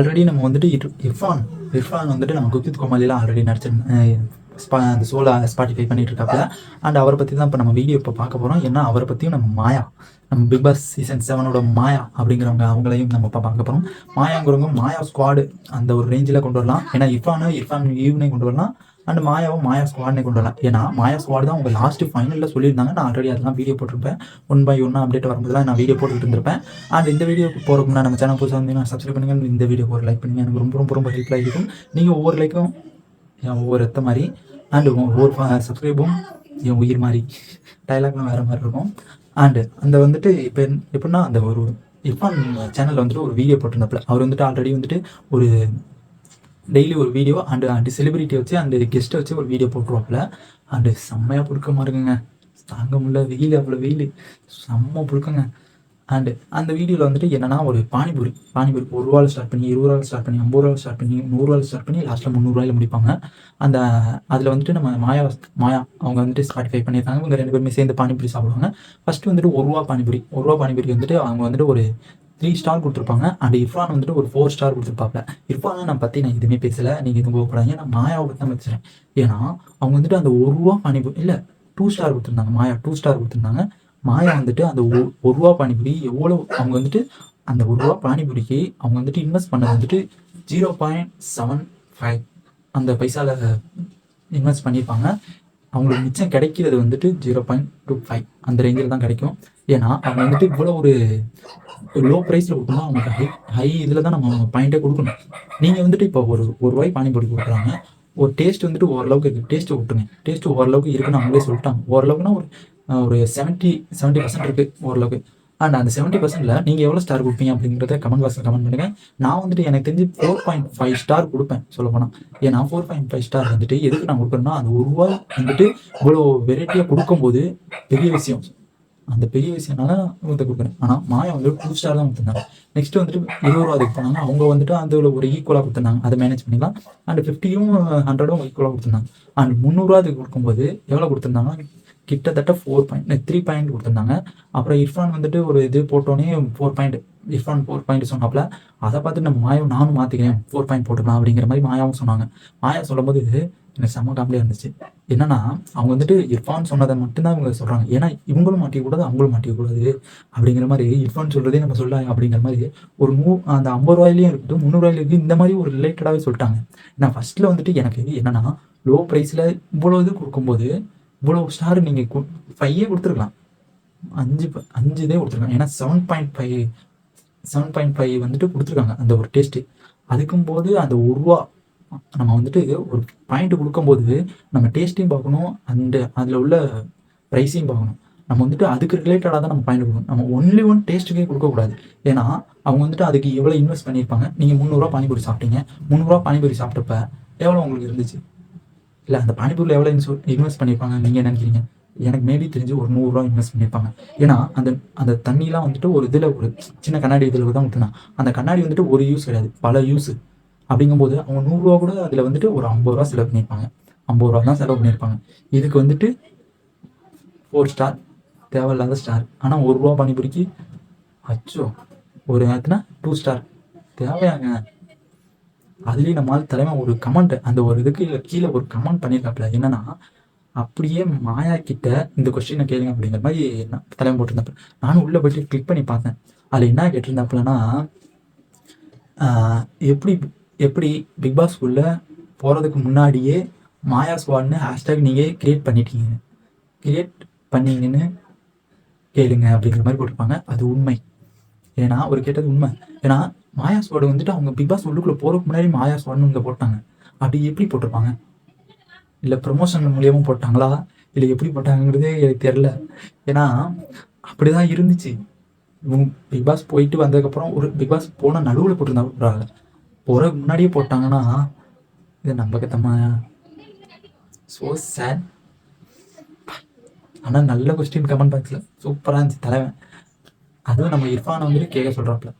Already நம்ம வந்துட்டு இர்ஃபான் இர்ஃபான் வந்துட்டு நம்ம குக் வித் கோமாளிலாம் ஆல்ரெடி அந்த சோலா ஸ்பாட்டிஃபை பண்ணிட்டு இருக்காப்புல. அண்ட் அவரை பற்றி தான் இப்போ நம்ம வீடியோ இப்போ பார்க்க போகிறோம். ஏன்னா அவரை பற்றியும் நம்ம மாயா, நம்ம பிக் பாஸ் சீசன் 7 மாயா அப்படிங்கிறவங்க அவங்களையும் நம்ம இப்போ பார்க்க போகிறோம். மாயாங்கிறவங்க மாயா ஸ்குவாடு அந்த ஒரு ரேஞ்சில் கொண்டு வரலாம். ஏன்னா இர்ஃபான் ஈவனையும் கொண்டு வரலாம். அண்ட் மாயாவும் மாயா ஸ்குவாட்னே கொண்டு வரலாம். ஏன்னா மாயா ஸ்குவாட் தான் அவங்க லாஸ்ட் ஃபைனலில் சொல்லியிருந்தாங்க. நான் ஆல்ரெடி அதெல்லாம் வீடியோ போட்டிருப்பேன். 1 by 1 அப்டேட் வரும்போதுலாம் நான் வீடியோ போட்டுக்கிட்டு இருந்திருப்பேன். அண்ட் இந்த வீடியோ போகிறதுக்கு முன்னாடி நம்ம சேனல் புதுசாக வந்து சப்ஸ்கிரைப் பண்ணுங்கள். இந்த வீடியோக்கு ஒரு லைக் பண்ணுங்க. எனக்கு ரொம்ப ரொம்ப ரொம்ப ஹெல்ப்ஃபுல்லாக இருக்கும். நீங்கள் ஒவ்வொரு லைக்கும் என் ஒவ்வொரு ரத்த மாதிரி அண்டு ஒவ்வொரு சப்ஸ்கிரைபும் என் உயிர் மாதிரி. டைலாக்லாம் வேறு மாதிரி இருக்கும். அண்டு அந்த வந்துட்டு இப்போ எப்படின்னா அந்த ஒரு இர்ஃபான் சேனலில் வந்துட்டு ஒரு வீடியோ போட்டிருந்தப்பல அவர் வந்துட்டு ஆல்ரெடி வந்துட்டு ஒரு டெய்லி ஒரு வீடியோ அண்டு செலிபிரிட்டி வச்சு அண்டு கெஸ்ட்டை வச்சு ஒரு வீடியோ போட்டுருவாப்புல. அண்டு செம்மையாக புழுக்கமாக இருக்குங்க. தாங்க முடியல, வெயில் அவ்வளோ வெயில், செம்ம புழுக்கங்க. அண்டு அந்த வீடியோவில் வந்துட்டு என்னென்னா ஒரு பானிபூரி 1 ரூபாவில் ஸ்டார்ட் பண்ணி 20 ரூபாவில் ஸ்டார்ட் பண்ணி 50 ரூபாவில் ஸ்டார்ட் பண்ணி 100 ரூபாவில் ஸ்டார்ட் பண்ணி லாஸ்ட்டில் 300 ரூபாயில் முடிப்பாங்க. அந்த அதில் வந்துட்டு நம்ம மாயா அவங்க வந்துட்டு ஸ்பாட்டிஃபை பண்ணியிருக்காங்க. இவங்க 2 பேருமே சேர்ந்து பானிபூரி சாப்பிடுவாங்க. ஃபஸ்ட்டு வந்துட்டு 1 ரூபா பானிபூரி வந்துட்டு அவங்க வந்துட்டு ஒரு 3 ஸ்டார் கொடுத்துருப்பாங்க. அண்ட் இர்ஃபான் வந்துட்டு ஒரு 4 ஸ்டார் கொடுத்துருப்பாங்க. இர்ஃபானை நான் பற்றி நான் எதுவுமே பேசலை, நீங்கள் எதுவும் போகக்கூடாது. நான் மாயாவை பற்றி தான் பேசுகிறேன். ஏன்னா அவங்க வந்துட்டு அந்த 1 ரூபா பானிபூரி இல்லை 2 ஸ்டார் கொடுத்துருந்தாங்க. மாயா 2 ஸ்டார் கொடுத்துருந்தாங்க. மாயா வந்துட்டு அந்த 1 ரூபா பானிபூரி எவ்வளோ அவங்க வந்துட்டு அந்த 1 ரூபா பானிபூரிக்கு அவங்க வந்துட்டு இன்வெஸ்ட் பண்ணது வந்துட்டு 0.75 அந்த பைசாவில் இன்வெஸ்ட் பண்ணியிருப்பாங்க. அவங்களுக்கு மிச்சம் கிடைக்கிறது வந்துட்டு 0.25 அந்த ரேஞ்சில் தான் கிடைக்கும். ஏன்னா அவங்க வந்துட்டு இவ்வளோ ஒரு லோ ப்ரைஸில் கொடுக்கணும். அவங்களுக்கு ஹை இதில் தான் நம்ம பாயிண்ட்டே கொடுக்கணும். நீங்கள் வந்துட்டு இப்போ ஒரு ரூபாய் பானிபூரி கொடுக்குறாங்க. ஒரு டேஸ்ட் வந்துட்டு ஓரளவுக்கு இருக்குது. டேஸ்ட்டு விட்டுருங்க, டேஸ்ட்டு ஓரளவுக்கு இருக்குன்னு அவங்களே சொல்லிட்டாங்க. ஓரளவுக்குன்னா ஒரு 70% இருக்குது ஓரளவுக்கு. அண்ட் அந்த 70%ல் நீங்கள் எவ்வளோ ஸ்டார் கொடுப்பீங்க அப்படிங்கிறத கமெண்ட் பாக்ஸில் கமெண்ட் பண்ணுங்கள். நான் வந்துட்டு எனக்கு தெரிஞ்சு 4.5 ஸ்டார் கொடுப்பேன் சொல்லப்போனால். ஏன்னா 4.5 ஸ்டார் வந்துட்டு எதுக்கு நான் கொடுக்குறேன்னா அந்த 1 ரூபாய் வந்துட்டு இவ்வளோ வெரைட்டியாக கொடுக்கும்போது பெரிய விஷயம். அந்த பெரிய விஷயம்னால இதை கொடுக்குறேன். ஆனால் மாயா வந்துட்டு 2 ஸ்டார் தான் கொடுத்துருந்தாங்க. நெக்ஸ்ட்டு வந்துட்டு 20 ரூபா அதுக்கு போனாங்க. அவங்க வந்துட்டு அதில் ஒரு ஈக்குவலாக கொடுத்துருந்தாங்க. அதை மேனேஜ் பண்ணிக்கலாம். அண்ட் 50யும் 100ம் ஈக்குவலாக கொடுத்துருந்தாங்க. அண்ட் 300 ரூபா அதுக்கு கொடுக்கும்போது எவ்வளோ கொடுத்துருந்தாங்க, கிட்டத்தட்ட 3 பாயிண்ட் கொடுத்துருந்தாங்க. அப்புறம் இர்ஃபான் வந்துட்டு ஒரு இது போட்டோன்னே 4 பாயிண்ட், இர்ஃபான் 4 பாயிண்ட் சொன்னாப்புல. அதை பார்த்துட்டு நம்ம மாயாவும் நானும் மாற்றிக்கிறேன் 4 பாயிண்ட் போட்டுக்கலாம் அப்படிங்கிற மாதிரி மாயாவும் சொன்னாங்க. மாயா சொல்லும்போது எனக்கு செம்ம காமெடியாக இருந்துச்சு. என்னன்னா அவங்க வந்துட்டு இர்ஃபான் சொன்னதை மட்டும்தான் இவங்க சொல்கிறாங்க. ஏன்னா இவங்களும் மாட்டிக்கக்கூடாது அவங்களும் மாட்டிக்கக்கூடாது அப்படிங்கிற மாதிரி இர்ஃபான் சொல்கிறதே நம்ம சொல்லலாம் அப்படிங்கிற மாதிரி ஒரு அந்த 50 ரூபாயிலையும் இருக்கட்டும் 300 ரூபாயிலும் இருக்குது. இந்த மாதிரி ஒரு ரிலேட்டடாகவே சொல்லிட்டாங்க. ஏன்னா ஃபஸ்ட்டில் வந்துட்டு எனக்கு என்னென்னா லோ ப்ரைஸில் இவ்வளோ இது கொடுக்கும்போது இவ்வளோ ஸ்டார் நீங்கள் 5 கொடுத்துருக்கலாம், 5 இதே கொடுத்துருக்காங்க. ஏன்னா 7.5 வந்துட்டு கொடுத்துருக்காங்க அந்த ஒரு டேஸ்ட்டு. அதுக்கும்போது அந்த 1 ரூபா நம்ம வந்துட்டு ஒரு பாயிண்ட் கொடுக்கும்போது நம்ம டேஸ்ட்டையும் பார்க்கணும் அண்டு அதில் உள்ள ப்ரைஸையும் பார்க்கணும். நம்ம வந்துட்டு அதுக்கு ரிலேட்டடாக தான் நம்ம பாயிண்ட் கொடுக்கணும். நம்ம ஒன் டேஸ்ட்டுக்கே கொடுக்கக்கூடாது. ஏன்னா அவங்க வந்துட்டு அதுக்கு எவ்வளோ இன்வெஸ்ட் பண்ணியிருப்பாங்க. நீங்கள் 300 ரூபா பானிபூரி சாப்பிட்டீங்க. 300 ரூபா பானிபூரி சாப்பிட்டப்ப எவ்வளோ உங்களுக்கு இருந்துச்சு? இல்லை அந்த பானிபூரியில் எவ்வளோ இன்வெஸ்ட் பண்ணியிருப்பாங்க நீங்கள் நினைக்கிறீங்க? எனக்கு மேபி தெரிஞ்சு ஒரு 100 ரூபா இன்வெஸ்ட் பண்ணியிருப்பாங்க. ஏன்னா அந்த தண்ணிலாம் வந்துட்டு ஒரு இதில் ஒரு சின்ன கண்ணாடி இதில் தான் ஊற்றுனாங்க. அந்த கண்ணாடி வந்துட்டு ஒரு யூஸ் கிடையாது, பல யூஸு. அப்படிங்கும்போது அவங்க 100 ரூபா கூட அதில் வந்துட்டு ஒரு 50 ரூபா செலவு பண்ணியிருப்பாங்க. 50 ரூபா தான் செலவு பண்ணியிருப்பாங்க. இதுக்கு வந்துட்டு 4 ஸ்டார் தேவையில்லாத ஸ்டார். ஆனால் 1 ரூபா பானிபூரிக்கு அச்சோ ஒரு நேரத்துனா 2 ஸ்டார் தேவையாங்க. அதுலேயும் நம்மளால் தலைமை ஒரு கமெண்ட் அந்த ஒரு இதுக்கு கீழே ஒரு கமெண்ட் பண்ணியிருக்காப்புல. என்னன்னா அப்படியே மாயா கிட்ட இந்த கொஸ்டினை கேளுங்க அப்படிங்கிற மாதிரி தலைமை போட்டிருந்தாப்புல. நானும் உள்ளே போயிட்டு கிளிக் பண்ணி பார்த்தேன். அதில் என்ன கேட்டிருந்தாப்புலன்னா எப்படி பிக் பாஸ் உள்ள போகிறதுக்கு முன்னாடியே மாயா ஸ்குவாட்னு ஹேஷ்டேக் நீங்கள் கிரியேட் பண்ணீங்கன்னு கேளுங்க அப்படிங்கிற மாதிரி போட்டிருப்பாங்க. அது உண்மை. ஏன்னா ஒரு கேட்டது உண்மை. ஏன்னா மாயா ஸ்குவாட் வந்துட்டு அவங்க பிக் பாஸ் உள்ளுக்குள்ளே போகிறதுக்கு முன்னாடி மாயா ஸ்குவாட்னு இங்கே போட்டாங்க. அப்படி எப்படி போட்டிருப்பாங்க? இல்லை ப்ரொமோஷன் மூலியமாக போட்டாங்களா இல்லை எப்படி போட்டாங்கிறதே எனக்கு தெரில. ஏன்னா அப்படி தான் இருந்துச்சு. இவங்க பிக் பாஸ் போயிட்டு வந்ததுக்கப்புறம் ஒரு பிக் பாஸ் போனால் நடுவில் போட்டிருந்தாங்க. போகிறதுக்கு முன்னாடியே போட்டாங்கன்னா இதை நம்பக்கத்தம்மா. So sad. ஆனால் நல்ல கொஸ்டின் கமெண்ட் பாக்ஸில் சூப்பராக இருந்துச்சு தலைவன். அதுவும் நம்ம இர்ஃபானை வந்துட்டு கேட்க சொல்கிறாப்புல.